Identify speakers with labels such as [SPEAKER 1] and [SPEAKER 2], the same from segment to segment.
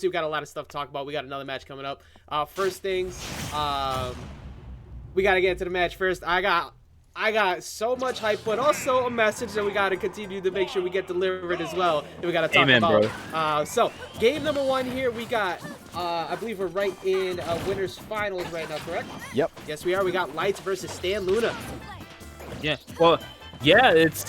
[SPEAKER 1] We've got a lot of stuff to talk about. We got another match coming up. First things, we got to get into the match first. I got so much hype, but also a message that we got to continue to make sure we get delivered as well. That we got to talk about. So, game number 1 here, we got, I believe we're right in winners finals right now, correct?
[SPEAKER 2] Yep.
[SPEAKER 1] Yes, we are. We got Lights versus StanLoona.
[SPEAKER 3] Yeah. Well, yeah, it's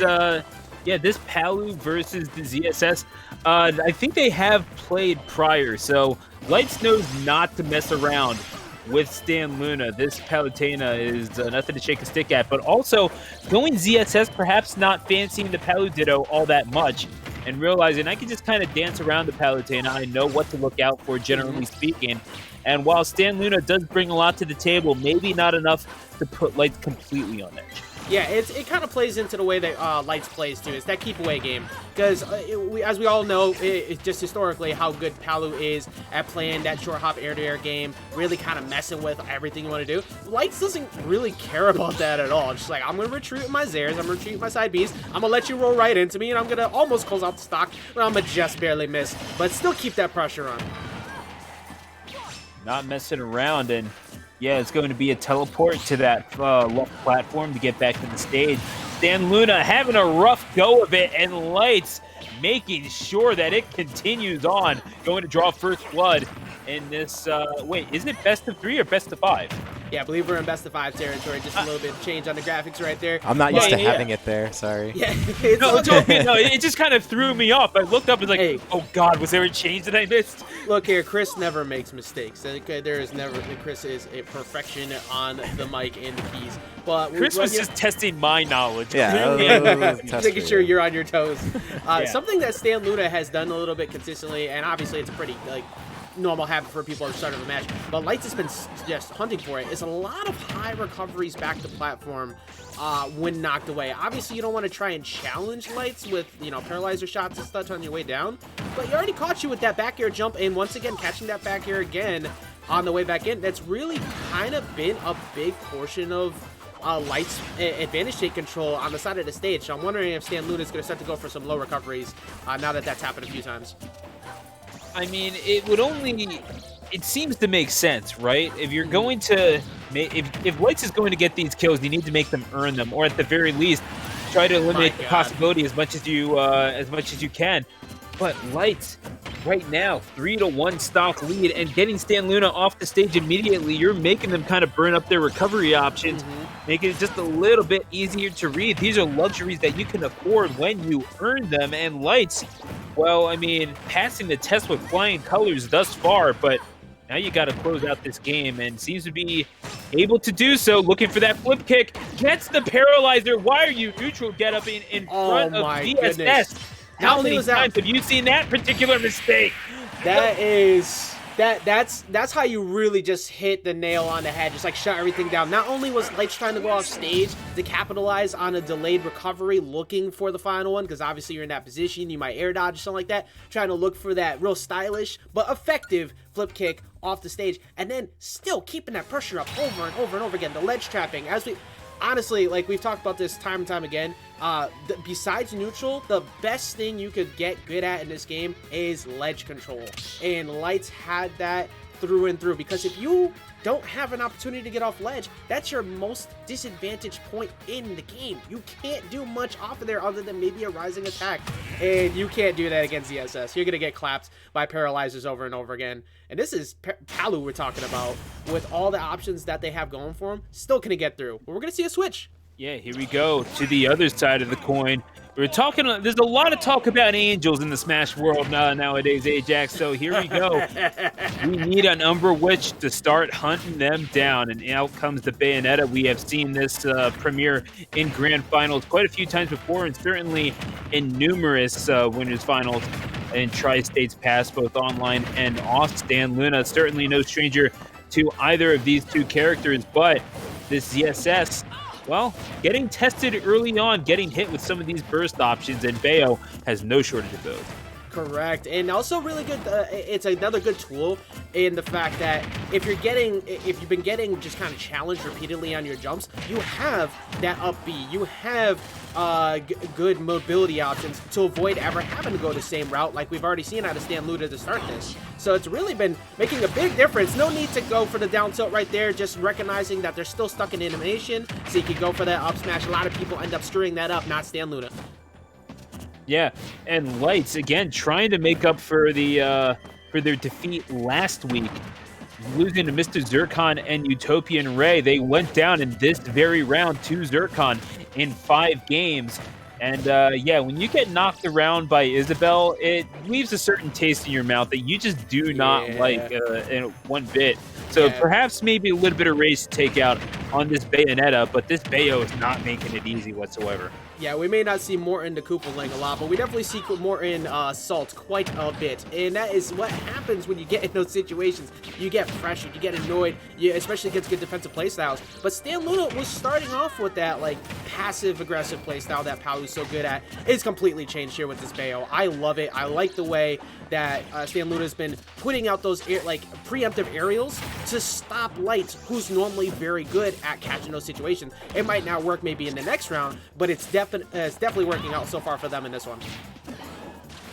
[SPEAKER 3] this Palu versus the ZSS. I think they have played prior, so Lights knows not to mess around with StanLoona. This Palutena is nothing to shake a stick at, but also going ZSS, perhaps not fancying the Palu Ditto all that much, and realizing I can just kind of dance around the Palutena. I know what to look out for, generally speaking. And while StanLoona does bring a lot to the table, maybe not enough to put Lights completely on edge.
[SPEAKER 1] Yeah, it kind of plays into the way that Lights plays too. It's that keep away game, because as we all know, it's just historically how good Palu is at playing that short hop air-to-air game, really kind of messing with everything you want to do. Lights doesn't really care about that at all. Just like, I'm gonna retreat with my Zers, I'm gonna retreat with my side Bs, I'm gonna let you roll right into me, and I'm gonna almost close out the stock, but I'm gonna just barely miss, but still keep that pressure on.
[SPEAKER 3] Not messing around, and yeah, it's going to be a teleport to that left platform to get back to the stage. StanLoona having a rough go of it, and Lights making sure that it continues on, going to draw first blood in this, wait, is it best of 3 or best of 5?
[SPEAKER 1] Yeah, I believe we're in best of 5 territory. Just a little bit of change on the graphics right there.
[SPEAKER 2] I'm not used to having it there. Sorry.
[SPEAKER 1] Yeah,
[SPEAKER 3] no, it's okay. No, it just kind of threw me off. I looked up and was like, hey, oh God, was there a change that I missed?
[SPEAKER 1] Look here, Chris never makes mistakes. There is never. Chris is a perfection on the mic and the keys. But
[SPEAKER 3] Chris was just testing my knowledge.
[SPEAKER 2] Yeah,
[SPEAKER 1] making sure you're on your toes. Something that StanLoona has done a little bit consistently, and obviously it's a pretty normal habit for people at the start of a match, but Lights has been just hunting for it. It's a lot of high recoveries back to platform when knocked away. Obviously, you don't want to try and challenge Lights with, paralyzer shots and such on your way down, but he already caught you with that back air jump, and once again, catching that back air again on the way back in. That's really kind of been a big portion of Lights' advantage state control on the side of the stage. So I'm wondering if StanLoona is going to start to go for some low recoveries now that that's happened a few times.
[SPEAKER 3] I mean, it seems to make sense, right? If you're going to, if Lights is going to get these kills, you need to make them earn them, or at the very least, try to eliminate the possibility as much as you can. But Lights, right now, 3-1 stock lead, and getting StanLoona off the stage immediately, you're making them kind of burn up their recovery options, making it just a little bit easier to read. These are luxuries that you can afford when you earn them, and Lights, well, I mean, passing the test with flying colors thus far, but now you got to close out this game, and seems to be able to do so. Looking for that flip kick, gets the paralyzer. Why are you neutral? Get up in front of DSS.
[SPEAKER 1] Goodness.
[SPEAKER 3] How many times have you seen that particular mistake?
[SPEAKER 1] That's how you really just hit the nail on the head, just like shut everything down. Not only was Lights trying to go off stage to capitalize on a delayed recovery, looking for the final one, because obviously you're in that position, you might air dodge or something like that, trying to look for that real stylish but effective flip kick off the stage, and then still keeping that pressure up over and over and over again. The ledge trapping, honestly, like we've talked about this time and time again, besides neutral, the best thing you could get good at in this game is ledge control. And Lights had that through and through, because if you don't have an opportunity to get off ledge, that's your most disadvantaged point in the game. You can't do much off of there other than maybe a rising attack, and you can't do that against ZSS. You're gonna get clapped by paralyzers over and over again. And this is Palu we're talking about, with all the options that they have going for him, still gonna get through. But we're gonna see a switch.
[SPEAKER 3] Yeah, here we go to the other side of the coin. We're talking, there's a lot of talk about angels in the Smash world nowadays, Ajax, so here we go. We need an Umbra Witch to start hunting them down, and out comes the Bayonetta. We have seen this premiere in Grand Finals quite a few times before, and certainly in numerous Winners Finals in Tri-States past, both online and off. StanLoona, certainly no stranger to either of these two characters, but this ZSS, well, getting tested early on, getting hit with some of these burst options, and Bayo has no shortage of those.
[SPEAKER 1] Correct, and also really good. It's another good tool in the fact that if you've been getting just kind of challenged repeatedly on your jumps, you have that up B. You have good mobility options to avoid ever having to go the same route like we've already seen out of StanLoona to start this. So it's really been making a big difference. No need to go for the down tilt right there, just recognizing that they're still stuck in animation, so you can go for that up smash. A lot of people end up screwing that up, not StanLoona.
[SPEAKER 3] Yeah, and Lights again trying to make up for their defeat last week, losing to Mr. Zircon and Utopian Ray. They went down in this very round to Zircon in 5 games. And yeah, when you get knocked around by Isabel, it leaves a certain taste in your mouth that you just do not like in one bit. So perhaps maybe a little bit of race to take out on this Bayonetta, but this Bayo is not making it easy whatsoever.
[SPEAKER 1] Yeah, we may not see Morton to Koopaling a lot, but we definitely see Morton Salt quite a bit. And that is what happens when you get in those situations. You get pressured, you get annoyed, especially against good defensive playstyles. But StanLoona was starting off with that like passive-aggressive playstyle that Palu's so good at. It's completely changed here with this Bayo. I love it. I like the way that StanLoona's been putting out those preemptive aerials to stop Lights, who's normally very good at catching those situations. It might not work maybe in the next round, but it's definitely working out so far for them in this one.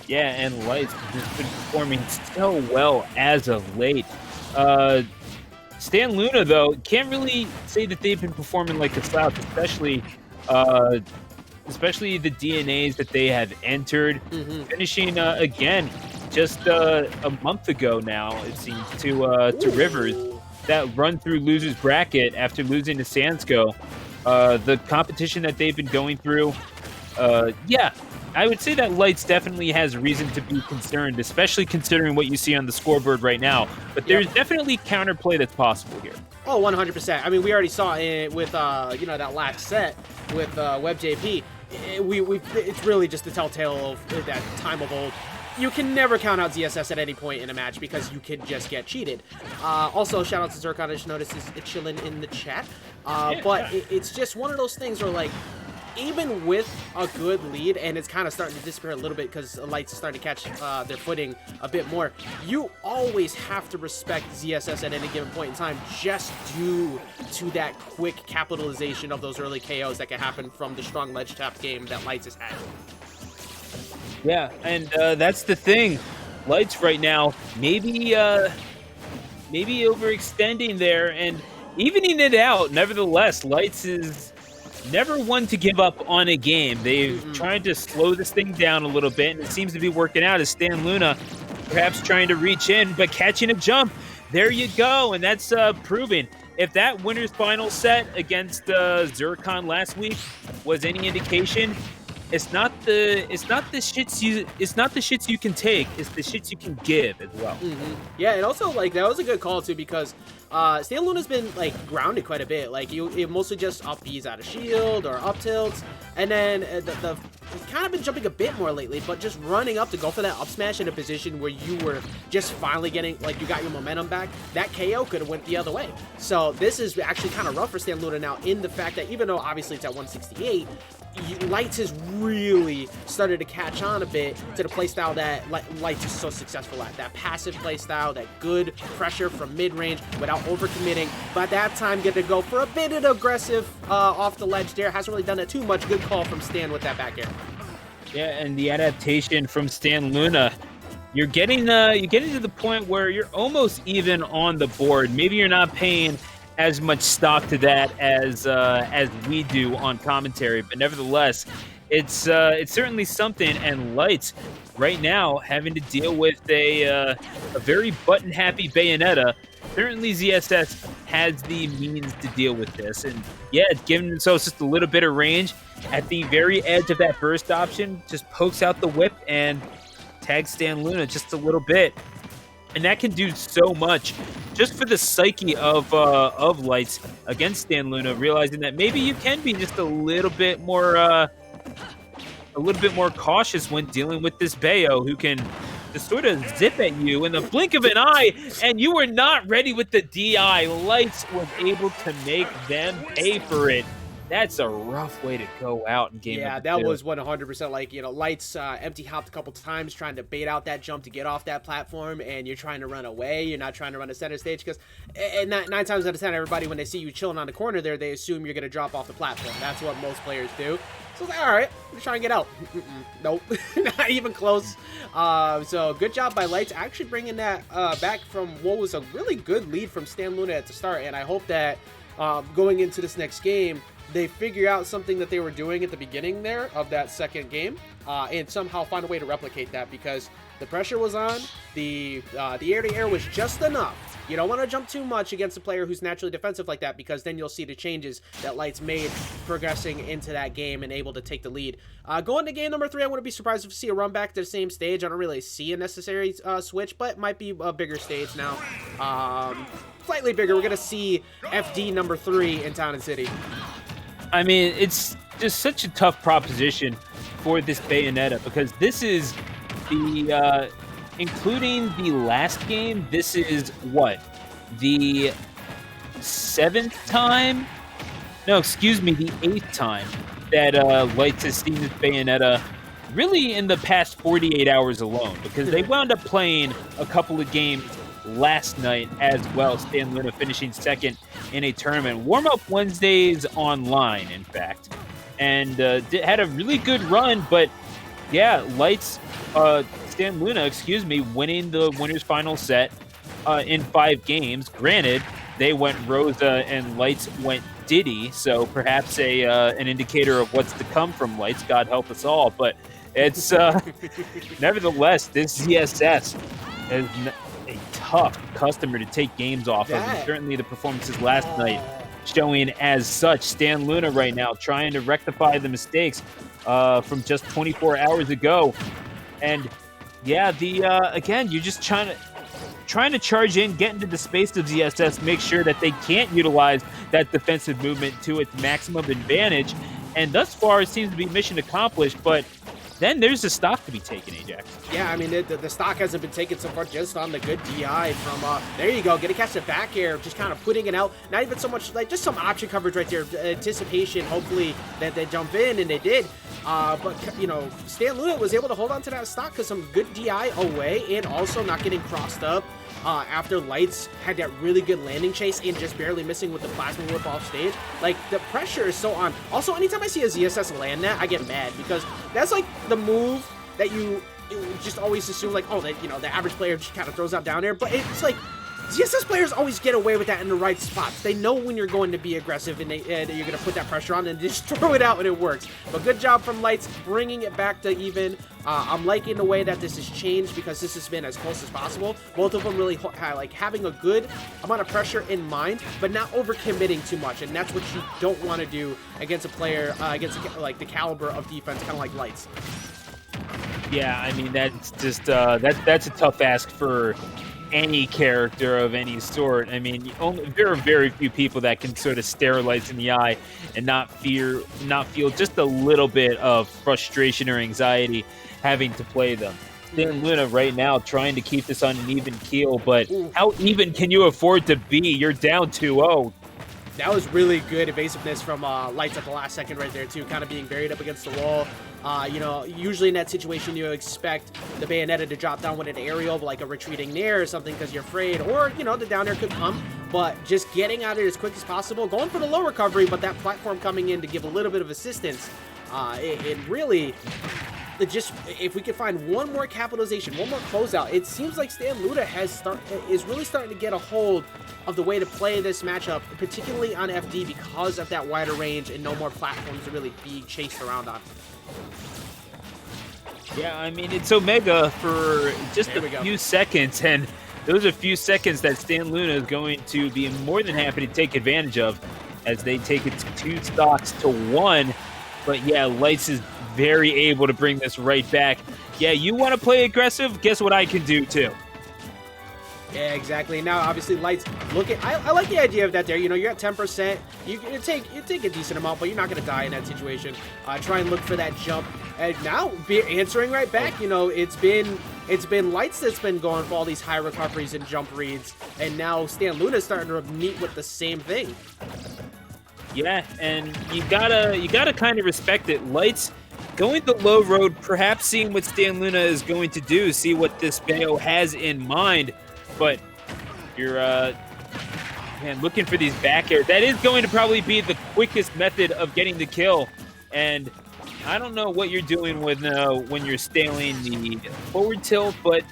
[SPEAKER 3] Yeah, and Lights has been performing so well as of late. StanLoona, though, can't really say that they've been performing like the South, especially the DNAs that they have entered, finishing again just a month ago now, it seems, to Rivers, that run through losers bracket after losing to Sansco. The competition that they've been going through, yeah, I would say that Lights definitely has reason to be concerned, especially considering what you see on the scoreboard right now. But there's definitely counterplay that's possible here. Oh,
[SPEAKER 1] 100%. I mean, we already saw it with that last set with WebJP. It's really just the telltale of that time of old. You can never count out ZSS at any point in a match because you could just get cheated. Also, shout out to Zircon. I just noticed is chilling in the chat. But it's just one of those things where, like, even with a good lead, and it's kind of starting to disappear a little bit because Lights is starting to catch their footing a bit more, you always have to respect ZSS at any given point in time just due to that quick capitalization of those early KOs that can happen from the strong ledge tap game that Lights has had.
[SPEAKER 3] Yeah, and that's the thing. Lights right now, maybe overextending there and evening it out. Nevertheless, Lights is never one to give up on a game. They've tried to slow this thing down a little bit, and it seems to be working out as StanLoona perhaps trying to reach in, but catching a jump. There you go, and that's proving. If that winner's final set against Zircon last week was any indication, it's not the shits you can take, it's the shits you can give as well.
[SPEAKER 1] Yeah, and also like that was a good call too because StanLoona's been like grounded quite a bit. Like it mostly just up B's out of shield or up tilts, and then the kind of been jumping a bit more lately, but just running up to go for that up smash in a position where you were just finally getting, like, you got your momentum back. That KO could have went the other way. So this is actually kind of rough for StanLoona now in the fact that even though obviously it's at 168, Lights has really started to catch on a bit to the playstyle that Lights is so successful at. That passive playstyle, that good pressure from mid-range without overcommitting. By that time, get to go for a bit of aggressive off the ledge there. Hasn't really done that too much. Good call from Stan with that back air.
[SPEAKER 3] Yeah, and the adaptation from StanLoona, you're getting to the point where you're almost even on the board. Maybe you're not paying as much stock to that as we do on commentary, but nevertheless, it's certainly something. And Lights right now having to deal with a very button happy Bayonetta. Certainly ZSS has the means to deal with this, and yeah, it's giving themselves just a little bit of range at the very edge of that burst option. Just pokes out the whip and tags StanLoona just a little bit. And that can do so much just for the psyche of Lights against StanLoona, realizing that maybe you can be just a little bit more cautious when dealing with this Bayo, who can just sort of zip at you in the blink of an eye, and you were not ready with the DI. Lights was able to make them pay for it. That's a rough way to go out in game
[SPEAKER 1] Yeah,
[SPEAKER 3] number
[SPEAKER 1] that
[SPEAKER 3] 2.
[SPEAKER 1] was 100% like, Lights empty hopped a couple times trying to bait out that jump to get off that platform, and you're trying to run away. You're not trying to run a center stage because nine times out of 10, everybody, when they see you chilling on the corner there, they assume you're going to drop off the platform. That's what most players do. So it's like, all right, I'm trying to get out. Nope, not even close. So good job by Lights actually bringing that back from what was a really good lead from StanLoona at the start, and I hope that going into this next game, they figure out something that they were doing at the beginning there of that second game, and somehow find a way to replicate that, because the pressure was on, the air-to-air was just enough. You don't want to jump too much against a player who's naturally defensive like that, because then you'll see the changes that Lights made progressing into that game and able to take the lead. Going to game number 3, I wouldn't be surprised to see a run back to the same stage. I don't really see a necessary switch, but it might be a bigger stage now. Slightly bigger. We're going to see FD number 3 in Town and City.
[SPEAKER 3] I mean, it's just such a tough proposition for this Bayonetta, because this is the, including the last game, this is what? The 7th time? No, excuse me, the 8th time that Lights has seen this Bayonetta really in the past 48 hours alone, because they wound up playing a couple of games last night as well. StanLoona finishing second in a tournament. Warm-up Wednesdays online, in fact. And had a really good run, but yeah, Lights, StanLoona, excuse me, winning the winner's final set in 5 games. Granted, they went Rosa and Lights went Diddy, so perhaps an indicator of what's to come from Lights. God help us all. But it's nevertheless, this ZSS is a tough customer to take games off of. And certainly the performances last night showing as such. StanLoona right now trying to rectify the mistakes from just 24 hours ago. And yeah, again, you're just trying to charge in, get into the space of ZSS, make sure that they can't utilize that defensive movement to its maximum advantage. And thus far, it seems to be mission accomplished, but then there's the stock to be taken, Ajax.
[SPEAKER 1] Yeah, I mean, the stock hasn't been taken so far just on the good DI from, there you go, get to catch the back air, just kind of putting it out. Not even so much, like, just some option coverage right there, anticipation, hopefully, that they jump in, and they did. But, StanLoona was able to hold on to that stock because some good DI away, and also not getting crossed up after Lights had that really good landing chase and just barely missing with the plasma whip off stage. Like, the pressure is so on. Also, anytime I see a ZSS land that, I get mad, because that's like the move that you just always assume, like, oh, that, the average player just kind of throws out down there. But it's like, ZSS players always get away with that in the right spots. They know when you're going to be aggressive and you're going to put that pressure on, and just throw it out and it works. But good job from Lights bringing it back to even. I'm liking the way that this has changed, because this has been as close as possible. Both of them really like having a good amount of pressure in mind, but not overcommitting too much. And that's what you don't want to do against a player, against like the caliber of defense, kind of like Lights.
[SPEAKER 3] Yeah, I mean, that's just that's a tough ask for any character of any sort. I mean, there are very few people that can sort of stare Lights in the eye and not feel just a little bit of frustration or anxiety having to play them. StanLoona right now trying to keep this on an even keel, but how even can you afford to be? You're down 2-0.
[SPEAKER 1] That was really good evasiveness from Lights at the last second right there, too, kind of being buried up against the wall. Usually in that situation, you expect the Bayonetta to drop down with an aerial, like a retreating nair or something, because you're afraid, or, the down air could come, but just getting out of it as quick as possible, going for the low recovery, but that platform coming in to give a little bit of assistance, it really... Just if we could find one more capitalization, one more closeout, it seems like StanLoona is really starting to get a hold of the way to play this matchup, particularly on FD, because of that wider range and no more platforms to really be chased around on.
[SPEAKER 3] Yeah, I mean, it's Omega for just a few seconds, and those are a few seconds that StanLoona is going to be more than happy to take advantage of, as they take it to 2 stocks to 1. But yeah, Lights is very able to bring this right back. Yeah, you want to play aggressive? Guess what I can do too.
[SPEAKER 1] Yeah, exactly. Now, obviously, Lights I like the idea of that there. You're at 10%. You take a decent amount, but you're not going to die in that situation. Try and look for that jump. And now, answering right back, it's been Lights that's been going for all these high recoveries and jump reads. And now StanLoona is starting to meet with the same thing.
[SPEAKER 3] Yeah, and you gotta kind of respect it. Lights going the low road, perhaps seeing what StanLoona is going to do, see what this Bayo has in mind, but you're man, looking for these back airs. That is going to probably be the quickest method of getting the kill, and I don't know what you're doing with when you're staling the forward tilt, but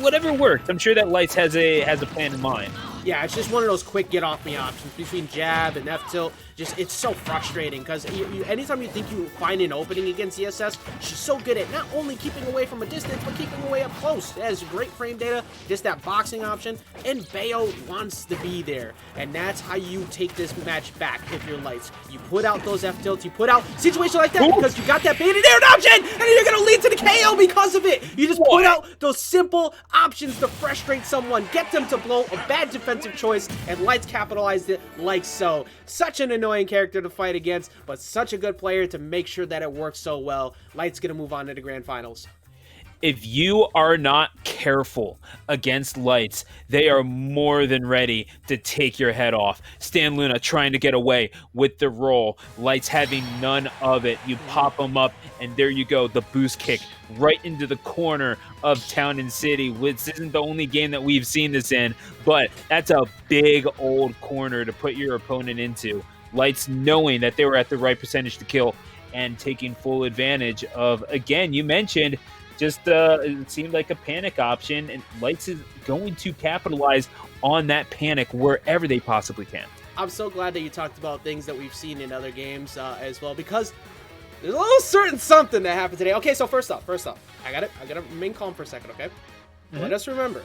[SPEAKER 3] whatever works. I'm sure that Lights has a plan in mind.
[SPEAKER 1] Yeah, it's just one of those quick get-off-me options between jab and F-tilt. Just, it's so frustrating because anytime you think you find an opening against ESS, she's so good at not only keeping away from a distance, but keeping away up close. It has great frame data, just that boxing option, and Bayo wants to be there. And that's how you take this match back if you're Lights. You put out those F-tilts, you put out situations like that because you got that baited air option, and then you're going to lead to the KO because of it. You just put out those simple options to frustrate someone, get them to blow a bad defensive choice, and Lights capitalized it like so. Such an annoying character to fight against, but such a good player to make sure that it works so well. Lights gonna move on to the grand finals.
[SPEAKER 3] If you are not careful against Lights, they are more than ready to take your head off. StanLoona trying to get away with the roll. Lights having none of it. You pop them up, and there you go. The boost kick right into the corner of Town and City. This isn't the only game that we've seen this in, but that's a big old corner to put your opponent into. Lights knowing that they were at the right percentage to kill and taking full advantage of, again, you mentioned, just it seemed like a panic option, and Lights is going to capitalize on that panic wherever they possibly can.
[SPEAKER 1] I'm so glad that you talked about things that we've seen in other games as well, because there's a little certain something that happened today. Okay, so first off, I gotta remain calm for a second, okay? Let us remember,